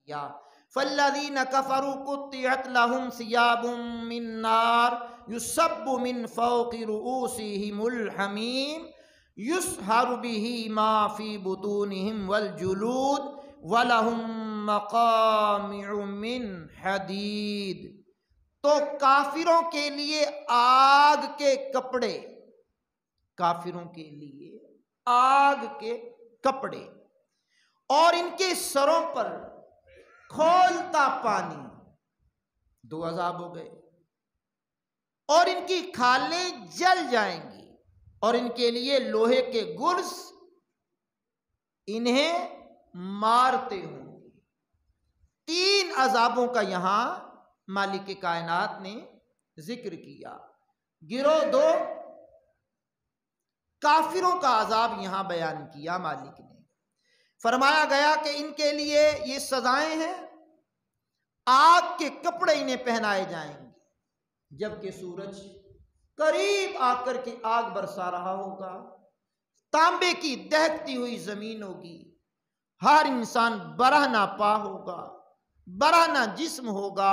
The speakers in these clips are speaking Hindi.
या फल्लज़ीना कफ़रू कुत्तिअत लहुम सियाबुम मिन नार युसब्बु मिन फ़ौक़ि रुऊसिहिमुल हमीम युसहरु बिही मा फ़ी बुतूनिहिम वल जुलूद वलहुम मक़ामिउ मिन हदीद। तो काफिरों के लिए आग के कपड़े, काफिरों के लिए आग के कपड़े, और इनके सरों पर खौलता पानी। दो अजाब हो गए। और इनकी खालें जल जाएंगी और इनके लिए लोहे के गुर्स इन्हें मारते होंगे। तीन अजाबों का यहां मालिक कायनात ने जिक्र किया। गिरोह दो, काफिरों का अजाब यहां बयान किया मालिक ने। फरमाया गया कि इनके लिए ये सजाएं हैं, आग के कपड़े इन्हें पहनाए जाएंगे, जबकि सूरज करीब आकर के आग बरसा रहा होगा। तांबे की दहकती हुई जमीन होगी, हर इंसान बरहना पा होगा, बरहना जिस्म होगा,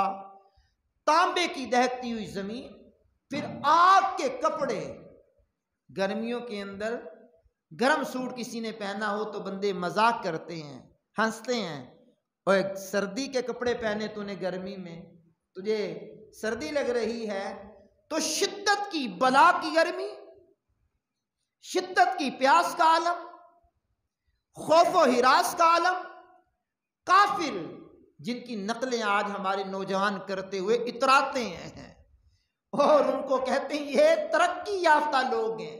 तांबे की दहकती हुई जमीन, फिर आग के कपड़े। गर्मियों के अंदर गर्म सूट किसी ने पहना हो तो बंदे मजाक करते हैं, हंसते हैं, और सर्दी के कपड़े पहने तूने गर्मी में, तुझे सर्दी लग रही है। तो शिद्दत की बला की गर्मी, शिद्दत की प्यास का आलम, खौफो हिरास का आलम। काफिर जिनकी नकलें आज हमारे नौजवान करते हुए इतराते हैं और उनको कहते हैं ये तरक्की याफ्ता लोग हैं,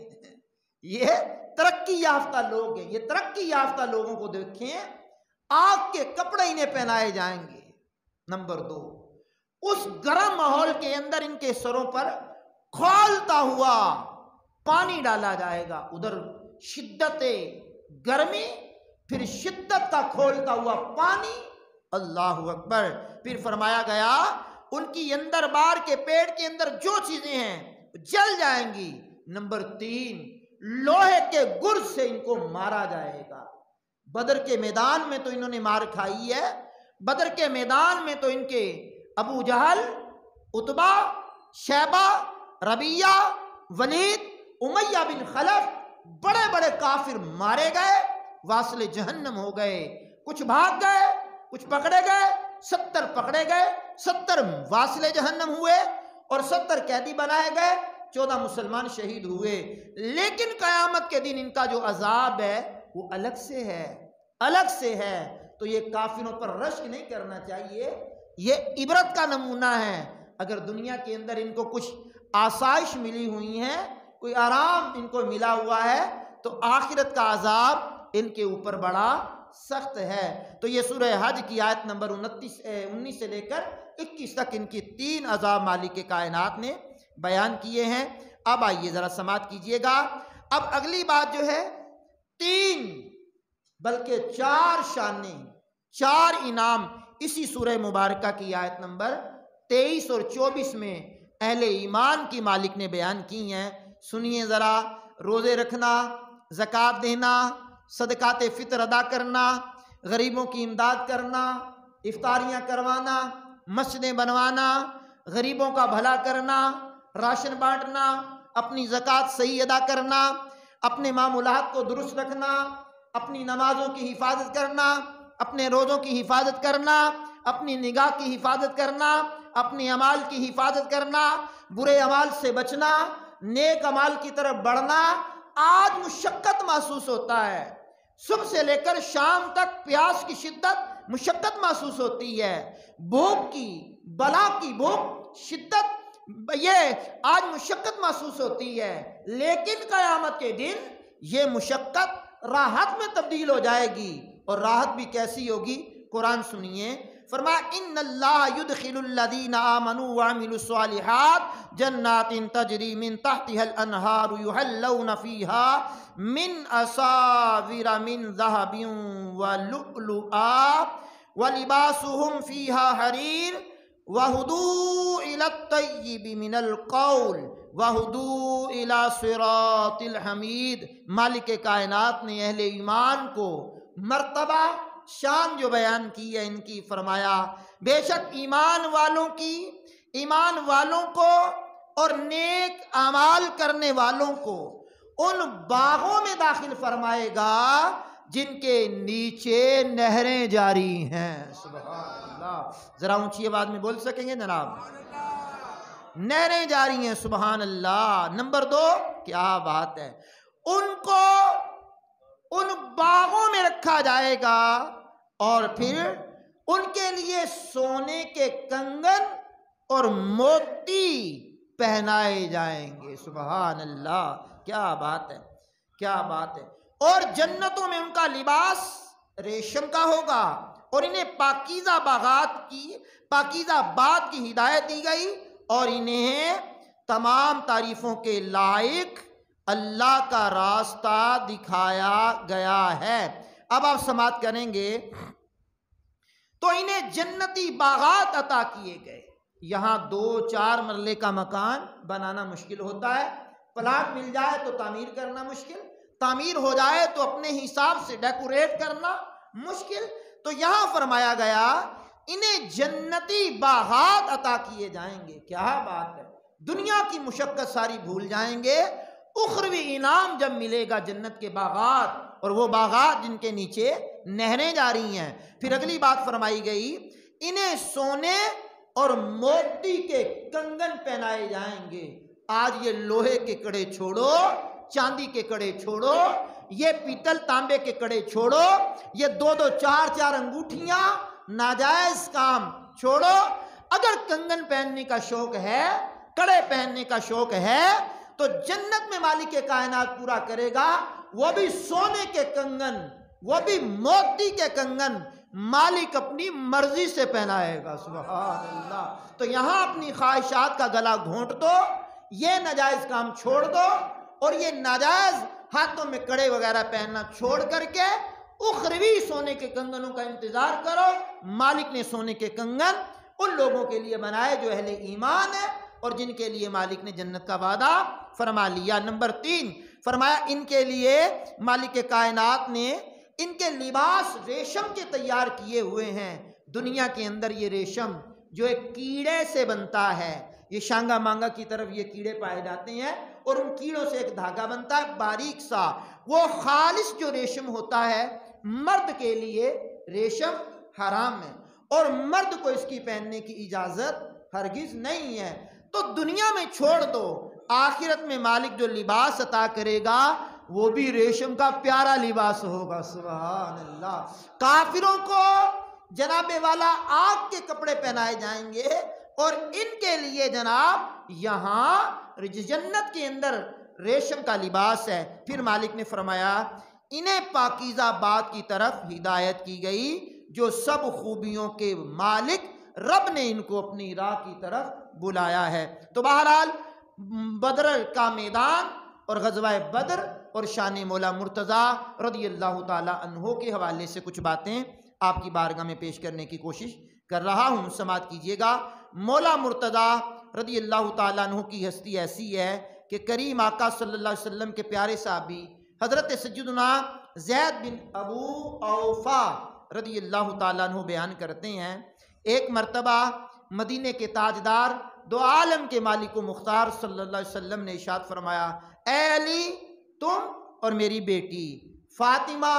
ये तरक्की याफ्ता लोग हैं। ये तरक्की याफ्ता लोगों को देखें, आग के कपड़े इन्हें पहनाए जाएंगे। नंबर दो, उस गर्म माहौल के अंदर इनके सरों पर खौलता हुआ पानी डाला जाएगा। उधर शिद्दत गर्मी, फिर शिद्दत का खोलता हुआ पानी। अल्लाहु अकबर। फिर फरमाया गया उनकी अंदर बार के पेट के अंदर जो चीजें हैं जल जाएंगी। नंबर तीन, लोहे के गुर्ज से इनको मारा जाएगा। बदर के मैदान में तो इन्होंने मार खाई है। बदर के मैदान में तो इनके अबू जहल, उतबा, शैबा, रबिया, वलीद, उमैया बिन खलफ, बड़े बड़े काफिर मारे गए, वासले जहन्नम हो गए। कुछ भाग गए, कुछ पकड़े गए, 70 पकड़े गए, 70 वासले जहन्नम हुए और 70 कैदी बनाए गए, 14 मुसलमान शहीद हुए। लेकिन कयामत के दिन इनका जो अजाब है वो अलग से है, अलग से है। तो ये काफिरों पर रश्क नहीं करना चाहिए, ये इबरत का नमूना है। अगर दुनिया के अंदर इनको कुछ आसाइश मिली हुई है, कोई आराम इनको मिला हुआ है, तो आखिरत का अजाब इनके ऊपर बड़ा सख्त है। तो ये सूरह हज की आयत नंबर 19 से लेकर 21 तक इनकी 3 अजाब मालिक कायनात ने बयान किए हैं। अब आइए जरा समाप्त कीजिएगा। अब अगली बात जो है, 3 बल्कि 4 शाने, 4 इनाम इसी सूरह मुबारका की आयत नंबर 23 और 24 में अहले ईमान की मालिक ने बयान की हैं। सुनिए ज़रा। रोज़े रखना, ज़कात देना, सदकात फ़ितर अदा करना, गरीबों की इमदाद करना, इफ्तारियाँ करवाना, मस्जिदें बनवाना, गरीबों का भला करना, राशन बांटना, अपनी ज़कात सही अदा करना, अपने मामूलात को दुरुस्त रखना, अपनी नमाज़ों की हिफाजत करना, अपने रोज़ों की हिफाजत करना, अपनी निगाह की हिफाजत करना, अपने अमाल की हिफाजत करना, बुरे अमाल से बचना, नेक अमाल की तरफ बढ़ना। आज मुशक्क़त महसूस होता है, सुबह से लेकर शाम तक प्यास की शिद्दत, मुशक्क़त महसूस होती है, भूख की, बला की भूख, शिद्दत, ये आज मुशक्क़त महसूस होती है। लेकिन क़यामत के दिन ये मुशक्क़त राहत में तब्दील हो जाएगी। और राहत भी कैसी होगी? कुरान सुनिए। फरमाया इन्नल्लाह युदखिलुल्लज़ीना आमनू व अमिलुस्सालिहात जन्नातिन तजरी मिन तहतिहल अनहारु युहल्लौना फीहा मिन असाविरा मिन ज़हबिन व लुअलुआ व लिबासुहुम फीहा हरीर वहुदू इला तय्यिबि मिनल कौल वहुदू इला सिरातिल हमीद। मालिक कायनात ने अहले ईमान को मर्तबा शान जो बयान की है इनकी, फरमाया बेशक ईमान वालों को और नेक अमाल करने वालों को उन बागों में दाखिल फरमाएगा जिनके नीचे नहरें जारी हैं। सुभान अल्लाह, जरा ऊंची आवाज में बोल सकेंगे जनाब? नहरें जारी हैं, सुभान अल्लाह। नंबर 2, क्या बात है, उनको उन बागों में रखा जाएगा और फिर उनके लिए सोने के कंगन और मोती पहनाए जाएंगे। सुभान अल्लाह, क्या बात है, क्या बात है। और जन्नतों में उनका लिबास रेशम का होगा और इन्हें पाकीज़ा बात की हिदायत दी गई और इन्हें तमाम तारीफों के लायक अल्लाह का रास्ता दिखाया गया है। अब आप समात करेंगे तो इन्हें जन्नती बागात अता किए गए। यहाँ 2-4 मरले का मकान बनाना मुश्किल होता है, प्लाट मिल जाए तो तामीर करना मुश्किल, तामीर हो जाए तो अपने हिसाब से डेकोरेट करना मुश्किल। तो यहाँ फरमाया गया इन्हें जन्नती बागात अता किए जाएंगे। क्या बात है, दुनिया की मुशक्कत सारी भूल जाएंगे, उखरवी इनाम जब मिलेगा जन्नत के बागात, और वो बागात जिनके नीचे नहरें जा रही हैं। फिर अगली बात फरमाई गई इन्हें सोने और मोती के कंगन पहनाए जाएंगे। आज ये लोहे के कड़े छोड़ो, चांदी के कड़े छोड़ो, ये पीतल तांबे के कड़े छोड़ो, ये 2-2 4-4 अंगूठियां नाजायज काम छोड़ो। अगर कंगन पहनने का शौक है, कड़े पहनने का शौक है, तो जन्नत में मालिक के कायनात पूरा करेगा। वो भी सोने के कंगन, वो भी मोती के कंगन मालिक अपनी मर्जी से पहनाएगा। सुभान अल्लाह। तो यहां अपनी ख्वाहिशात का गला घोंट दो, ये नाजायज काम छोड़ दो और ये नाजायज हाथों में कड़े वगैरह पहनना छोड़ करके उखरवी सोने के कंगनों का इंतजार करो। मालिक ने सोने के कंगन उन लोगों के लिए बनाए जो अहले ईमान है और जिनके लिए मालिक ने जन्नत का वादा फरमा लिया। नंबर 3 फरमाया इनके लिए मालिक के कायनात ने इनके लिबास रेशम के तैयार किए हुए हैं। दुनिया के अंदर ये रेशम जो एक कीड़े से बनता है, ये शांगा मांगा की तरफ ये कीड़े पाए जाते हैं और उन कीड़ों से एक धागा बनता है बारीक सा। वो खालिस जो रेशम होता है, मर्द के लिए रेशम हराम है और मर्द को इसकी पहनने की इजाजत हरगिज नहीं है। तो दुनिया में छोड़ दो, आखिरत में मालिक जो लिबास अता करेगा वो भी रेशम का प्यारा लिबास होगा। सुभान अल्लाह। काफिरों को जनाबे वाला आग के कपड़े पहनाए जाएंगे और इनके लिए जनाब यहाँ जन्नत के अंदर रेशम का लिबास है। फिर मालिक ने फरमाया इन्हें पाकीज़ा बात की तरफ हिदायत की गई जो सब खूबियों के मालिक रब ने इनको अपनी राह की तरफ बुलाया है। तो बहरहाल बदर का मैदान और ग़ज़वा बदर और शान मौला मुर्तज़ा रज़ियल्लाहु ताला अन्हो के हवाले से कुछ बातें आपकी बारगाह में पेश करने की कोशिश कर रहा हूँ। समात कीजिएगा। मौला मुर्तज़ा रज़ियल्लाहु ताला अन्हो की हस्ती ऐसी है कि करीम आका सल्लल्लाहु अलैहि वसल्लम के प्यारे साहबी हज़रत सय्यदुना ज़ैद बिन अबू औफ़ा रज़ियल्लाहु ताला अन्हो बयान करते हैं, एक मरतबा मदीने के ताजदार दो आलम के मालिक व मुख्तार सल्लल्लाहु अलैहि वसल्लम ने इरशाद फरमाया, ए अली, तुम और मेरी बेटी फातिमा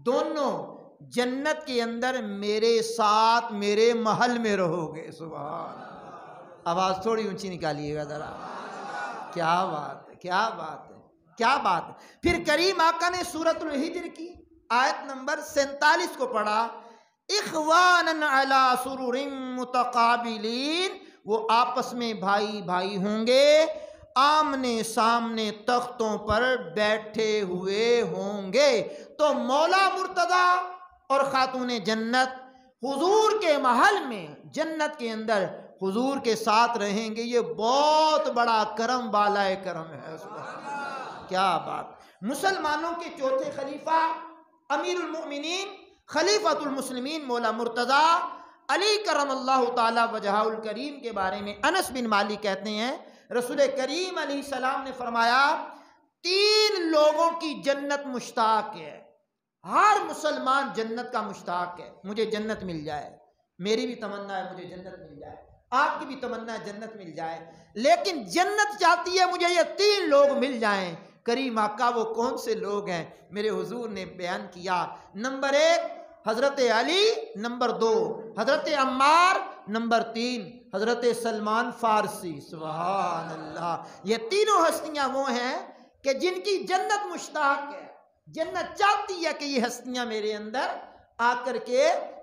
दोनों जन्नत के अंदर मेरे साथ मेरे महल में रहोगे। सुभान। आवाज़ थोड़ी ऊंची निकालिएगा ज़रा। क्या बात है, क्या बात है, क्या बात है। फिर करीम आका ने सूरतुल हिज्र की आयत नंबर 47 को पढ़ा, इख्वानन अला सुरुरिन मुतकाबिलीन, वो आपस में भाई भाई होंगे, आमने सामने तख्तों पर बैठे हुए होंगे। तो मौला मुर्तज़ा और खातूने जन्नत हुजूर के महल में जन्नत के अंदर हुजूर के साथ रहेंगे। ये बहुत बड़ा करम वाला करम है। क्या बात। मुसलमानों के चौथे खलीफा अमीरुल मोमिनीन खलीफतुल मुस्लिमीन मौला मुर्तज़ा अली करमल्लाहु ताला वजहुल करीम के बारे में अनस बिन मालिक कहते हैं, रसूल करीम अलैहिस्सलाम ने फरमाया 3 लोगों की जन्नत मुश्ताक है। हर मुसलमान जन्नत का मुश्ताक है, मुझे जन्नत मिल जाए। मेरी भी तमन्ना है मुझे जन्नत मिल जाए, आपकी भी तमन्ना है जन्नत मिल जाए। लेकिन जन्नत चाहती है मुझे ये 3 लोग मिल जाएं। करीम आका वो कौन से लोग हैं? मेरे हुजूर ने बयान किया। नंबर 1 हजरत अली, नंबर 2 हजरत अम्मार, नंबर 3 हजरत सलमान फारसी। सुभान अल्लाह। ये तीनों हस्तियां वो हैं कि जिनकी जन्नत मुश्ताक है, जन्नत चाहती है कि ये हस्तियां मेरे अंदर आकर के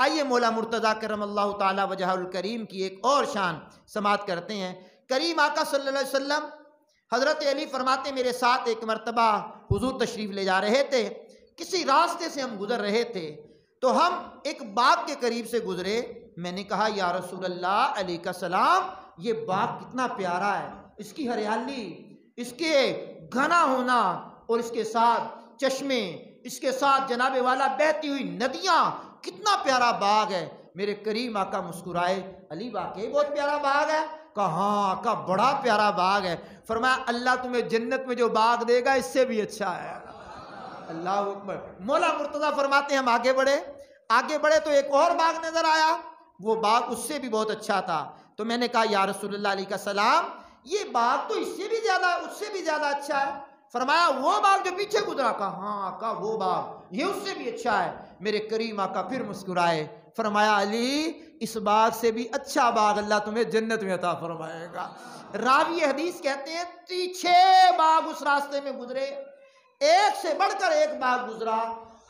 आइए मौला मुर्तज़ा करमल्लाहु ताला वजहुल करीम की एक और शान समात करते हैं। करीम आका सल्लल्लाहु अलैहि वसल्लम हजरत अली फरमाते मेरे साथ एक मरतबा हुजूर तशरीफ ले जा रहे थे। किसी रास्ते से हम गुजर रहे थे तो हम एक बाग के करीब से गुजरे। मैंने कहा या रसूल अल्लाह अलैका सलाम, ये बाग कितना प्यारा है, इसकी हरियाली, इसके घना होना और इसके साथ चश्मे, इसके साथ जनाबे वाला बहती हुई नदियां, कितना प्यारा बाग है। मेरे करीम आका मुस्कुराए, अली वाकई बहुत प्यारा बाग है? कहा हाँ आका बड़ा प्यारा बाग है। फरमाया अल्लाह तुम्हें जन्नत में जो बाग देगा इससे भी अच्छा है। अल्लाह अकबर। मौला मुर्तज़ा फरमाते हम आगे बढ़े तो एक और बाग नजर आया, वो बाग उससे भी बहुत अच्छा था। तो मैंने कहा या रसूलुल्लाह अलैहि सलाम, ये बाग तो इससे भी ज्यादा, उससे भी ज्यादा अच्छा है। फरमाया वो बाग जो पीछे गुजरा? कहा हाँ आका वो बाग, ये उससे भी अच्छा है। मेरे करीम आका फिर मुस्कुराए, फरमाया अली इस बाग से भी अच्छा बाग अल्लाह तुम्हें जन्नत में अता फरमाएगा। रावी हदीस कहते हैं 6 बाग उस रास्ते में गुजरे, एक से बढ़कर एक बाग गुजरा।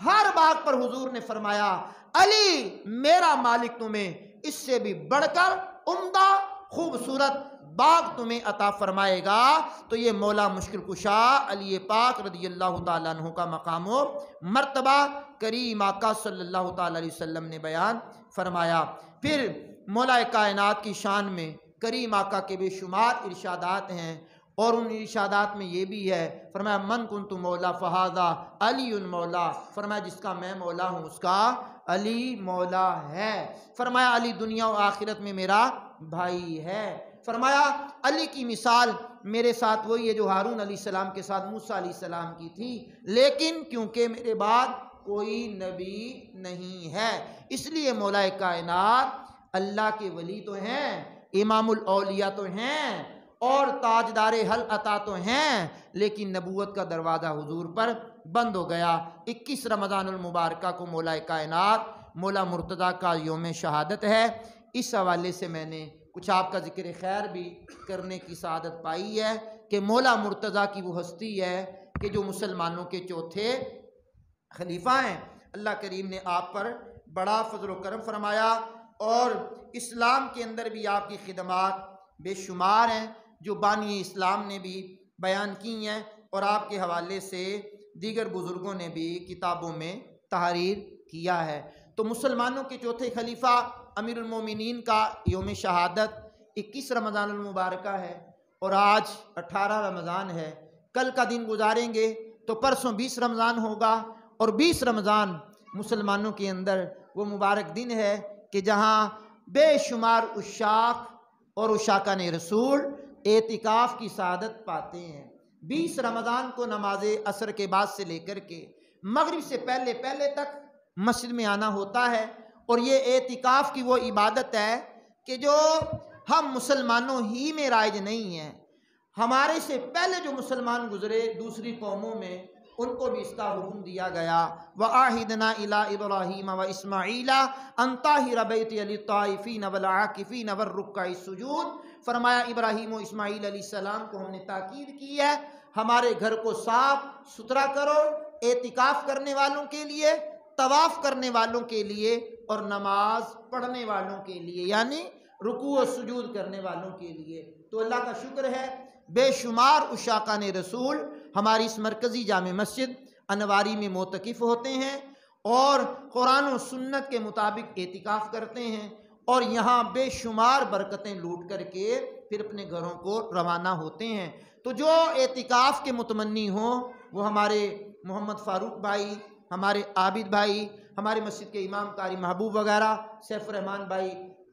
हर बाग पर हुजूर ने फरमाया अली मेरा मालिक तुम्हें इससे भी बढ़कर उम्दा खूबसूरत बाग तुम्हें अता फरमाएगा। तो ये मौला मुश्किल कुशा अली पाक रदियल्लाहु ताला अन्हु का मकामो मर्तबा करीम आका सल्लल्लाहु ताला अलैहि वसल्लम ने बयान फरमाया। फिर मौला कायनात की शान में करीम आका के बेशुमार इरशादात हैं और उन इरशादात में ये भी है, फरमाया मन कुन्तु मौला फ़हाज़ा अली उन मौला, फरमाया जिसका मैं मौला हूँ उसका अली मौला है। फरमाया अली दुनिया और आखिरत में मेरा भाई है। फरमाया अली की मिसाल मेरे साथ वही है जो हारून अलैहिस्सलाम के साथ मूसा अलैहिस्सलाम की थी, लेकिन क्योंकि मेरे बाद कोई नबी नहीं है इसलिए मौला कायनात अल्लाह के वली तो हैं, इमामुल औलिया तो हैं और ताजदारे हल अता तो हैं, लेकिन नबूवत का दरवाज़ा हुजूर पर बंद हो गया। 21 रमज़ानुल मुबारका को मौला कायनात मौला मुर्तज़ा का यौम शहादत है। इस हवाले से मैंने कुछ आपका जिक्र खैर भी करने की सआदत पाई है कि मौला मुर्तज़ा की वो हस्ती है कि जो मुसलमानों के चौथे खलीफा हैं। अल्लाह करीम ने आप पर बड़ा फजल करम फरमाया और इस्लाम के अंदर भी आपकी खिदमात बेशुमार हैं जो बानी इस्लाम ने भी बयान की हैं और आपके हवाले से दीगर बुज़ुर्गों ने भी किताबों में तहरीर किया है। तो मुसलमानों के चौथे खलीफा अमीरुल मोमिनीन का यौम शहादत 21 रमज़ानुल मुबारका है और आज 18 रमज़ान है। कल का दिन गुजारेंगे तो परसों 20 रमज़ान होगा और 20 रमज़ान मुसलमानों के अंदर वो मुबारक दिन है कि जहाँ बेशुमार उशाक और उशाका ने रसूल एतिकाफ़ की सआदत पाते हैं। 20 रमज़ान को नमाज असर के बाद से लेकर के मगरिब से पहले पहले तक मस्जिद में आना होता है और ये एतिकाफ़ की वो इबादत है कि जो हम मुसलमानों ही में राइज नहीं है, हमारे से पहले जो मुसलमान गुजरे दूसरी कौमों में उनको भी इसका हुक्म दिया गया। व आहिदना इला इब्राहीम व इस्माईला अन ताहिर बैती लित्ताइफीन वल आकिफीन वर्रुक्काइ सुजूद। फरमाया इब्राहीम और इस्माईल अलैहिस्सलाम को हमने ताकीद की है हमारे घर को साफ सुथरा करो एतिकाफ़ करने वालों के लिए, तवाफ़ करने वालों के लिए और नमाज पढ़ने वालों के लिए, यानी रुकू और सुजूद करने वालों के लिए। तो अल्लाह का शुक्र है बेशुमार उशाका ने रसूल हमारी इस मरकज़ी जामे मस्जिद अनवारी में मोतकिफ़ होते हैं और कुरान और सुन्नत के मुताबिक एतिकाफ़ करते हैं और यहाँ बेशुमार बरकतें लूट करके फिर अपने घरों को रवाना होते हैं। तो जो एतिकाफ़ के मुतमन्नी हों वो हमारे मोहम्मद फ़ारूक भाई, हमारे आबिद भाई, हमारे मस्जिद के इमाम कारी महबूब वगैरह, सैफ़ुर्रहमान भाई,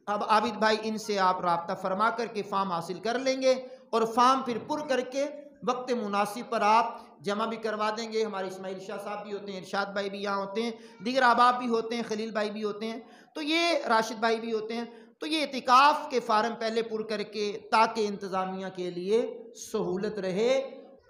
अब आबिद भाई, इनसे आप रब्ता फरमा करके फ़ार्म हासिल कर लेंगे और फ़ार्म फिर पुर करके वक्त मुनासिब पर आप जमा भी करवा देंगे। हमारे इस्माइल शाह साहब भी होते हैं, इरशाद भाई भी यहाँ होते हैं, दीगर अहबाब भी होते हैं, खलील भाई भी होते हैं, तो ये राशिद भाई भी होते हैं। तो ये इतिकाफ़ के फार्म पहले पुर करके, ताकि इंतज़ामिया के लिए सहूलत रहे।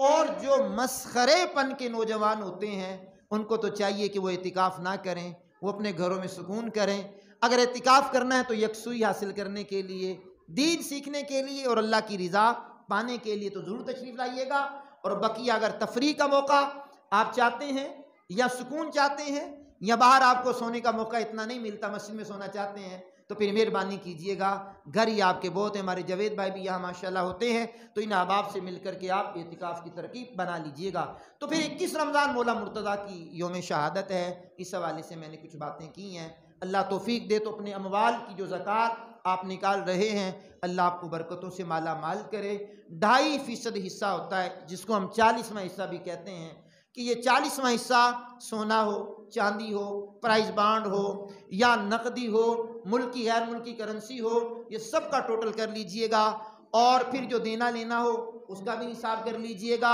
और जो मसखरेपन के नौजवान होते हैं उनको तो चाहिए कि वो इतिकाफ़ ना करें, वो अपने घरों में सुकून करें। अगर इतिकाफ़ करना है तो यकसुई हासिल करने के लिए, दीन सीखने के लिए और अल्लाह की रज़ा पाने के लिए तो ज़रूर तशरीफ़ लाइएगा। और बकिया अगर तफरी का मौका आप चाहते हैं, या सुकून चाहते हैं, या बाहर आपको सोने का मौका इतना नहीं मिलता, मस्जिद में सोना चाहते हैं, तो फिर मेहरबानी कीजिएगा, घर ही आपके बहुत हैं। हमारे जवेद भाई भी यहाँ माशाल्लाह होते हैं, तो इन अहबाब से मिल कर के आप एतिकाफ़ की तरकीब बना लीजिएगा। तो फिर 21 रमज़ान मौला मुर्तज़ा की यौम शहादत है, इस हवाले से मैंने कुछ बातें की हैं। अल्लाह तौफीक दे तो अपने अमवाल की जो ज़कात आप निकाल रहे हैं, अल्लाह आपको बरकतों से माला माल करे। 2.5% हिस्सा होता है, जिसको हम 40वां हिस्सा भी कहते हैं, कि ये 40वां हिस्सा सोना हो, चांदी हो, प्राइस बांड हो, या नकदी हो, मुल्की गैर मुल्की करेंसी हो, ये सब का टोटल कर लीजिएगा। और फिर जो देना लेना हो उसका भी हिसाब कर लीजिएगा।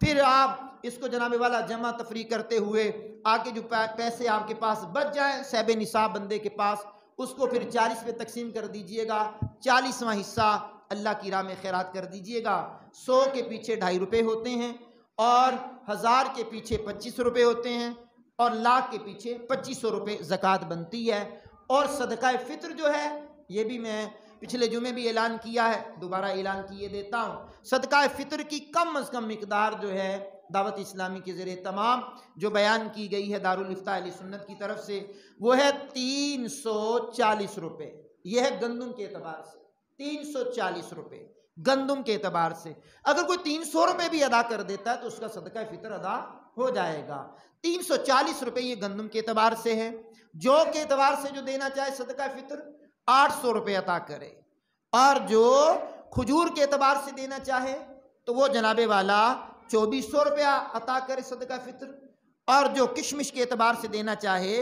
फिर आप इसको जनाब वाला जमा तफरी करते हुए आगे जो पैसे आपके पास बच जाए सहब निसाब बंदे के पास, उसको फिर 40 पे तकसीम कर दीजिएगा। 40वां हिस्सा अल्लाह की राह में खैरात कर दीजिएगा। 100 के पीछे 2.5 रुपये होते हैं, और 1000 के पीछे 25 रुपये होते हैं, और लाख के पीछे 2500 रुपये ज़कात बनती है। और सदका फ़ित्र जो है, ये भी मैं पिछले जुमे भी ऐलान किया है, दोबारा ऐलान किए देता हूँ। सदका फ़ित्र की कम अज़ कम मिकदार जो है दावत इस्लामी के ज़रिए तमाम जो बयान की गई है दारुल इफ्ता अहले सुन्नत की तरफ से, वो है 340 रुपये। यह है गंदुम के एतबार से 340 रुपये, गंदुम के एतबार से। अगर कोई 300 रुपये भी अदा कर देता है तो उसका सदका फ़ित्र अदा हो जाएगा। 340 रुपये ये गंदुम के एतबार से है। जौ के एतबार से जो देना चाहे सदका फ़ित्र 800 रुपये अता करे, और जो खजूर के एतबार से देना चाहे तो वो जनाबे वाला 2400 रुपया अता करे सदका फ़ित्र, और जो किशमिश के एतबार से देना चाहे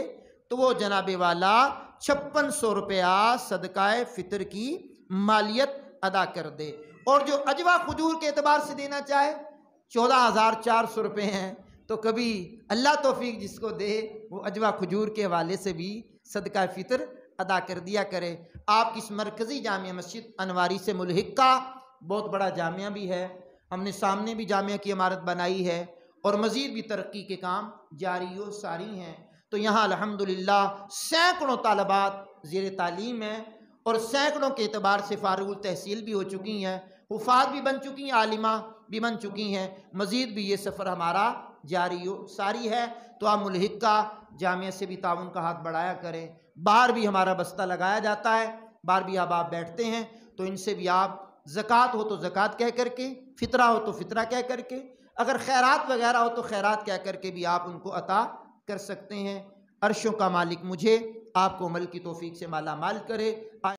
तो वो जनाबे वाला 5600 रुपया सदका फ़ित्र की मालियत अदा कर दे। और जो अजवा खजूर के एतबार से देना चाहे 14,400 रुपये हैं, तो कभी अल्लाह तौफीक जिसको दे वो अजवा खजूर के हवाले से भी सदका फ़ित्र अदा कर दिया करे। आपकी इस मरकज़ी जामिया मस्जिद अनवारी से मुल्हिका बहुत बड़ा जामिया भी है, हमने सामने भी जामिया की इमारत बनाई है, और मज़ीद भी तरक्की के काम जारी व सारी हैं। तो यहाँ अल्हम्दुलिल्लाह सैकड़ों तालबात ज़ेर तालीम हैं, और सैकड़ों के एतबार से फारुल तहसील भी हो चुकी हैं, हुफ़ाज़ भी बन चुकी हैं, आलिमा भी बन चुकी हैं। मज़ीद भी ये सफ़र हमारा जारी व सारी है। तो आप मुल्हिका जामिया से भी ताउन का हाथ बढ़ाया करें। बाहर भी हमारा बस्ता लगाया जाता है, बाहर भी अब आप बैठते हैं, तो इनसे भी आप ज़कात हो तो ज़कात कह करके, फ़ितरा हो तो फ़ितरा कह करके, अगर खैरात वगैरह हो तो खैरात कह करके भी आप उनको अता कर सकते हैं। अर्शों का मालिक मुझे आपको अमल की तौफीक से माला माल करे।